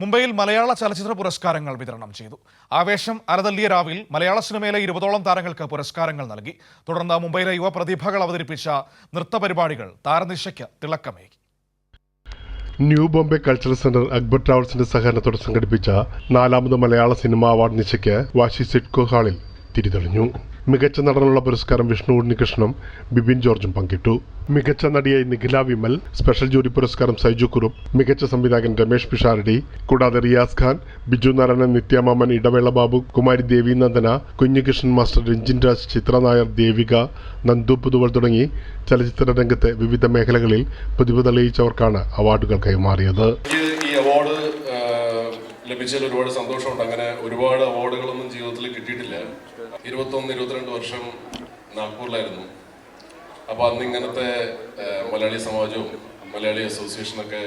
മുംബൈയിൽ മലയാള ചലച്ചിത്ര പുരസ്കാരങ്ങൾ വിതരണം ചെയ്തു. ആവേശം അരതല്ലിയ രാവിൽ മലയാള സിനിമയിലെ 20ഓളം താരങ്ങൾക്ക് പുരസ്കാരങ്ങൾ നൽകി. തുടർന്ന് മുംബൈയിലെ യുവ പ്രതിഭകൾ അവതരിപ്പിച്ച നൃത്തപരിപാടികൾ താരനിശയ്ക്ക് തിളക്കമേകി. New Bombay cultural centre Akbar ട്രാവൽസിന്റെ സഹകരണത്തോടെ സംഘടിപ്പിച്ച 4ാമത് മലയാള സിനിമാ അവാർഡ് നിശയ്ക്ക് വാശി സിഡ്കോ ഹാളിൽ തിരിതെളിഞ്ഞു. മികച്ച നടനുള്ള പുരസ്കാരം വിഷ്ണു ഉണ്ണികൃഷ്ണനും ബിബിൻ ജോർജും പങ്കിട്ടു. മികച്ച നടിയായി നിഖില വിമൽ, സ്പെഷ്യൽ ജൂറി പുരസ്കാരം സൈജു കുറുപ്പ്, മികച്ച സംവിധായകൻ രമേഷ് പിഷാരടി, കൂടാതെ റിയാസ് ഖാൻ, ബിജു നാരായണൻ, നിത്യമാമൻ, ഇടവേള ബാബു, കുമാരി ദേവിനന്ദന, കുഞ്ഞികൃഷ്ണൻ മാസ്റ്റർ, രഞ്ജിൻ രാജ്, ചിത്ര നായർ, ദേവിക, നന്ദു പുതുവൾ തുടങ്ങി ചലച്ചിത്ര രംഗത്തെ വിവിധ മേഖലകളിൽ പ്രതിഭ തെളിയിച്ചവർക്കാണ് അവാർഡുകൾ കൈമാറിയത്. ലഭിച്ചതിൽ ഒരുപാട് സന്തോഷമുണ്ട്. അങ്ങനെ ഒരുപാട് അവാർഡുകളൊന്നും ജീവിതത്തിൽ കിട്ടിയിട്ടില്ല. 21-22 വർഷം നാഗ്പൂരിലായിരുന്നു. അപ്പോൾ അന്ന് ഇങ്ങനത്തെ മലയാളി സമാജവും മലയാളി അസോസിയേഷനൊക്കെ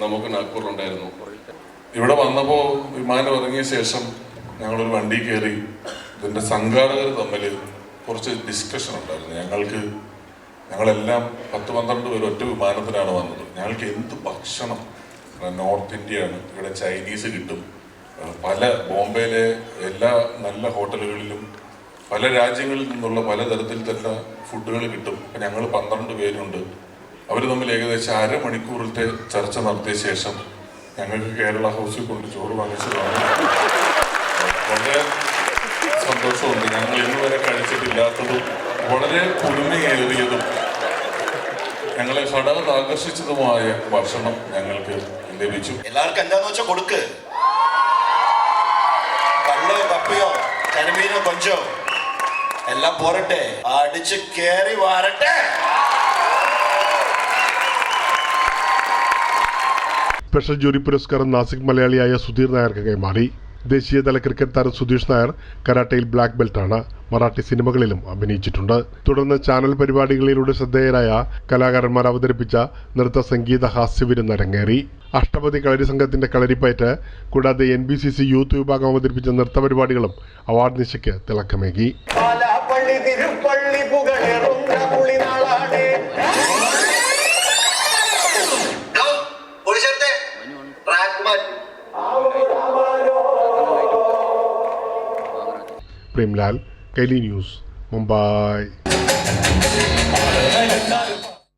നമുക്ക് നാഗ്പൂരിലുണ്ടായിരുന്നു. ഇവിടെ വന്നപ്പോൾ വിമാനം ഇറങ്ങിയ ശേഷം ഞങ്ങളൊരു വണ്ടി കയറി ഇതിൻ്റെ സംഘാടകർ തമ്മിൽ കുറച്ച് ഡിസ്കഷൻ ഉണ്ടായിരുന്നു. ഞങ്ങളെല്ലാം 10-12 പേര് ഒറ്റ വിമാനത്തിലാണ് വന്നത്. ഞങ്ങൾക്ക് എന്ത് ഭക്ഷണം, നോർത്ത് ഇന്ത്യയാണ്, ഇവിടെ ചൈനീസ് കിട്ടും, പല ബോംബെയിലെ എല്ലാ നല്ല ഹോട്ടലുകളിലും പല രാജ്യങ്ങളിൽ നിന്നുള്ള പലതരത്തിലുള്ള ഫുഡുകൾ കിട്ടും. അപ്പം ഞങ്ങൾ 12 പേരുണ്ട്. അവർ തമ്മിൽ ഏകദേശം അരമണിക്കൂറിലത്തെ ചർച്ച നടത്തിയ ശേഷം ഞങ്ങൾക്ക് കേരള ഹൗസിൽ കൊണ്ട് ചോറ് വാങ്ങിച്ചതാണ്. വളരെ സന്തോഷമുണ്ട്. ഞങ്ങൾ ഇന്നുവരെ കഴിച്ചിട്ടില്ലാത്തതും വളരെ പുതുമയേറിയതും ഞങ്ങളെ ഹഠാത് ആകർഷിച്ചതുമായ ഭക്ഷണം ഞങ്ങൾക്ക് ലഭിച്ചു. എല്ലാവർക്കും എന്താന്ന് വെച്ചാൽ കൊടുക്ക്. കള്ളോ കപ്പയോ കരിമീനോ കൊഞ്ചോ എല്ലാം പോരട്ടെ, അടിച്ച് കേറി വാരട്ടെ. സ്പെഷ്യൽ ജൂറി പുരസ്കാരം നാസിക് മലയാളിയായ സുധീർ നായർക്ക് കൈമാറി. ദേശീയതല ക്രിക്കറ്റ് താരം സുധീഷ് നായർ കരാട്ടയിൽ ബ്ലാക്ക് ബെൽറ്റാണ്. മറാഠി സിനിമകളിലും അഭിനയിച്ചിട്ടുണ്ട്. തുടർന്ന് ചാനൽ പരിപാടികളിലൂടെ ശ്രദ്ധേയരായ കലാകാരന്മാർ അവതരിപ്പിച്ച നൃത്ത സംഗീത ഹാസ്യവിരുന്ന് അരങ്ങേറി. അഷ്ടപതി കളരി സംഘത്തിന്റെ കളരിപ്പയറ്റ്, കൂടാതെ NBCC യൂത്ത് വിഭാഗം അവതരിപ്പിച്ച നൃത്ത പരിപാടികളും അവാർഡ് നിശയ്ക്ക് തിളക്കമേകി. പ്രേംലാൽ, കൈലി ന്യൂസ്, മുംബൈ.